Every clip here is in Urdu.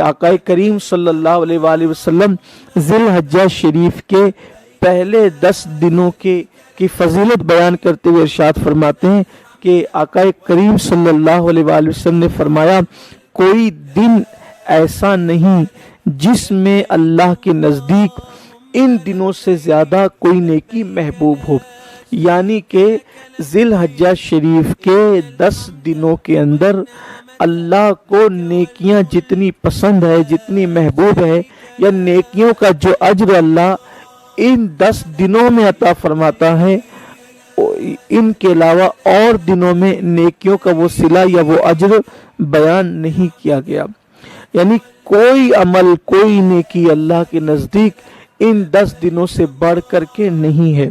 آقا کریم صلی اللہ علیہ وآلہ وسلم ذی الحجہ شریف کے پہلے 10 دنوں کی فضیلت بیان کرتے ہوئے ارشاد فرماتے ہیں کہ آقا کریم صلی اللہ علیہ وآلہ وسلم نے فرمایا کوئی دن ایسا نہیں جس میں اللہ کے نزدیک ان دنوں سے زیادہ کوئی نیکی محبوب ہو، یعنی کہ ذی الحجہ شریف کے 10 دنوں کے اندر اللہ کو نیکیاں جتنی پسند ہے، جتنی محبوب ہے، یا نیکیوں کا جو اجر اللہ ان 10 دنوں میں عطا فرماتا ہے، ان کے علاوہ اور دنوں میں نیکیوں کا وہ صلہ یا وہ اجر بیان نہیں کیا گیا۔ یعنی کوئی عمل، کوئی نیکی اللہ کے نزدیک ان 10 دنوں سے بڑھ کر کے نہیں ہے۔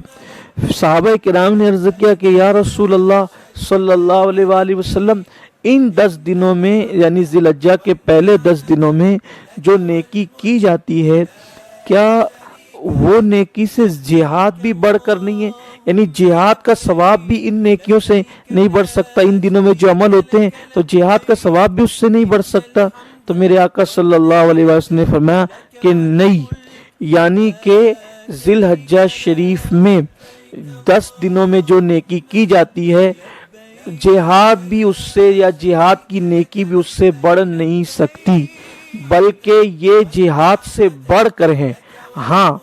صحابہ کرام نے عرض کیا کہ یا رسول اللہ صلی اللہ علیہ وآلہ وسلم، ان 10 دنوں میں یعنی ذی الحجہ کے پہلے 10 دنوں میں جو نیکی کی جاتی ہے، کیا وہ نیکی سے جہاد بھی بڑھ کر نہیں ہے؟ یعنی جہاد کا ثواب بھی ان نیکیوں سے نہیں بڑھ سکتا؟ ان دنوں میں جو عمل ہوتے ہیں تو جہاد کا ثواب بھی اس سے نہیں بڑھ سکتا؟ تو میرے آقا صلی اللہ علیہ وسلم نے فرمایا کہ نہیں، یعنی کہ ذی الحجہ شریف میں 10 دنوں میں جو نیکی کی جاتی ہے، جہاد بھی اس سے یا جہاد کی نیکی بھی اس سے بڑھ نہیں سکتی، بلکہ یہ جہاد سے بڑھ کر ہیں۔ ہاں،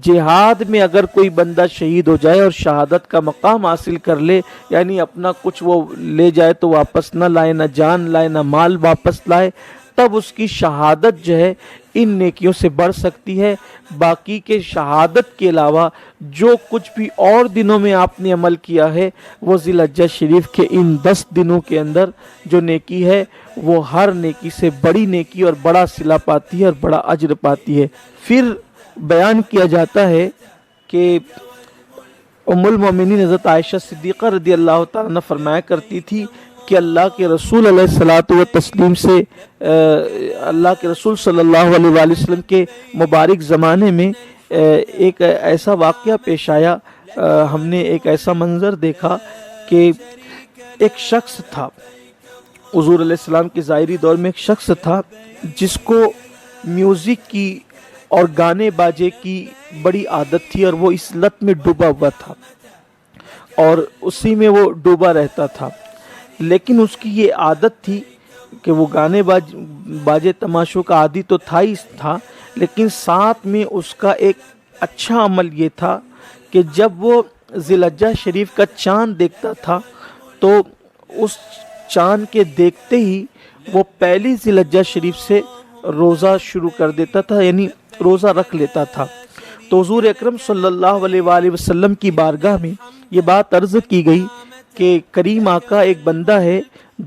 جہاد میں اگر کوئی بندہ شہید ہو جائے اور شہادت کا مقام حاصل کر لے، یعنی اپنا کچھ وہ لے جائے تو واپس نہ لائے، نہ جان لائے نہ مال واپس لائے، تب اس کی شہادت جو ہے ان نیکیوں سے بڑھ سکتی ہے۔ باقی کے شہادت کے علاوہ جو کچھ بھی اور دنوں میں آپ نے عمل کیا ہے، وہ ذی الحجہ شریف کے ان 10 دنوں کے اندر جو نیکی ہے وہ ہر نیکی سے بڑی نیکی اور بڑا صلہ پاتی ہے اور بڑا اجر پاتی ہے۔ پھر بیان کیا جاتا ہے کہ ام المومنین حضرت عائشہ صدیقہ رضی اللہ تعالیٰ عنہ فرمایا کرتی تھی کہ اللہ کے رسول علیہ الصلوۃ والتسلیم سے اللہ کے رسول صلی اللہ علیہ وآلہ وسلم کے مبارک زمانے میں ایک ایسا واقعہ پیش آیا، ہم نے ایک ایسا منظر دیکھا کہ ایک شخص تھا، حضور علیہ السلام کے ظاہری دور میں ایک شخص تھا جس کو میوزک کی اور گانے باجے کی بڑی عادت تھی، اور وہ اس لت میں ڈوبا ہوا تھا اور اسی میں وہ ڈوبا رہتا تھا۔ لیکن اس کی یہ عادت تھی کہ وہ گانے باجے تماشوں کا عادی تو تھا، لیکن ساتھ میں اس کا ایک اچھا عمل یہ تھا کہ جب وہ ذی الحجہ شریف کا چاند دیکھتا تھا تو اس چاند کے دیکھتے ہی وہ پہلی ذی الحجہ شریف سے روزہ شروع کر دیتا تھا، یعنی روزہ رکھ لیتا تھا۔ تو حضور اکرم صلی اللہ علیہ وآلہ وسلم کی بارگاہ میں یہ بات عرض کی گئی کہ کریم آقا، ایک بندہ ہے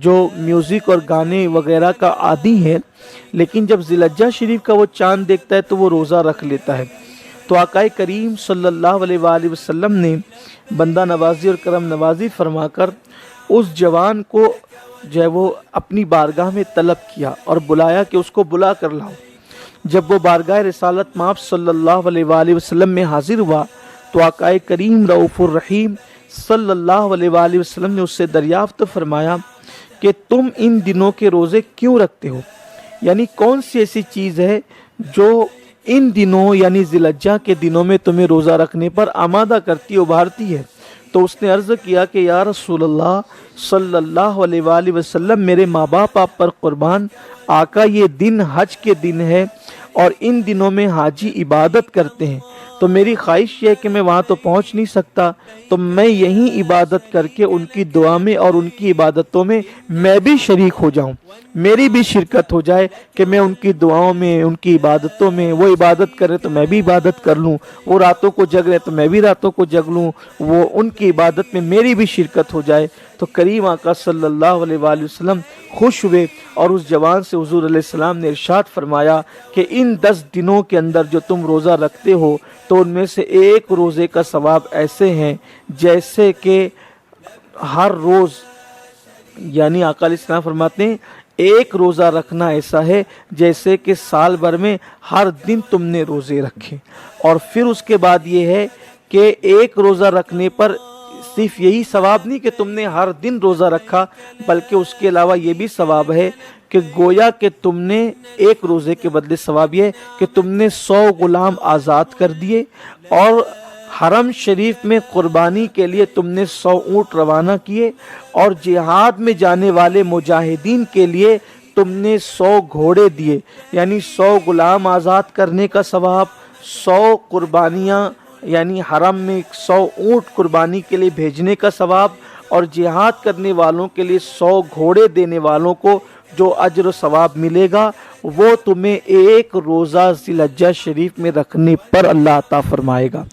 جو میوزک اور گانے وغیرہ کا عادی ہے، لیکن جب ذی الحجہ شریف کا وہ چاند دیکھتا ہے تو وہ روزہ رکھ لیتا ہے۔ تو آقا کریم صلی اللہ علیہ وآلہ وسلم نے بندہ نوازی اور کرم نوازی فرما کر اس جوان کو جو ہے وہ اپنی بارگاہ میں طلب کیا اور بلایا کہ اس کو بلا کر لاؤ۔ جب وہ بارگاہ رسالت مآب صلی اللہ علیہ وآلہ وسلم میں حاضر ہوا تو آقا کریم رؤوف الرحیم صلی اللہ علیہ وآلہ وسلم نے اس سے دریافت فرمایا کہ تم ان دنوں کے روزے کیوں رکھتے ہو؟ یعنی کون سی ایسی چیز ہے جو ان دنوں یعنی ذی الحجہ کے دنوں میں تمہیں روزہ رکھنے پر آمادہ کرتی ابھارتی ہے؟ تو اس نے عرض کیا کہ یا رسول اللہ صلی اللہ علیہ وآلہ وسلم، میرے ماں باپ آپ پر قربان، آقا یہ دن حج کے دن ہے اور ان دنوں میں حاجی عبادت کرتے ہیں، تو میری خواہش یہ ہے کہ میں وہاں تو پہنچ نہیں سکتا، تو میں یہیں عبادت کر کے ان کی دعا میں اور ان کی عبادتوں میں میں بھی شریک ہو جاؤں، میری بھی شرکت ہو جائے کہ میں ان کی دعاؤں میں، ان کی عبادتوں میں، وہ عبادت کرے تو میں بھی عبادت کر لوں، وہ راتوں کو جگ رہے تو میں بھی راتوں کو جگ لوں، وہ ان کی عبادت میں میری بھی شرکت ہو جائے۔ تو کریم آقا صلی اللہ علیہ وآلہ وسلم خوش ہوئے اور اس جوان سے حضور علیہ السلام نے ارشاد فرمایا کہ ان 10 دنوں کے اندر جو تم روزہ رکھتے ہو تو ان میں سے ایک روزے کا ثواب ایسے ہیں جیسے کہ ہر روز، یعنی آقا علیہ السلام فرماتے ہیں ایک روزہ رکھنا ایسا ہے جیسے کہ سال بھر میں ہر دن تم نے روزے رکھے۔ اور پھر اس کے بعد یہ ہے کہ ایک روزہ رکھنے پر صرف یہی ثواب نہیں کہ تم نے ہر دن روزہ رکھا، بلکہ اس کے علاوہ یہ بھی ثواب ہے کہ کہ گویا کہ تم نے ایک روزے کے بدلے ثواب یہ ہے کہ تم نے 100 غلام آزاد کر دیے، اور حرم شریف میں قربانی کے لیے تم نے 100 اونٹ روانہ کیے، اور جہاد میں جانے والے مجاہدین کے لیے تم نے 100 گھوڑے دیے، یعنی 100 غلام آزاد کرنے کا ثواب، 100 قربانیاں یعنی حرم میں 100 اونٹ قربانی کے لیے بھیجنے کا ثواب، اور جہاد کرنے والوں کے لیے 100 گھوڑے دینے والوں کو جو اجر و ثواب ملے گا وہ تمہیں ایک روزہ ذی الحجہ شریف میں رکھنے پر اللہ عطا فرمائے گا۔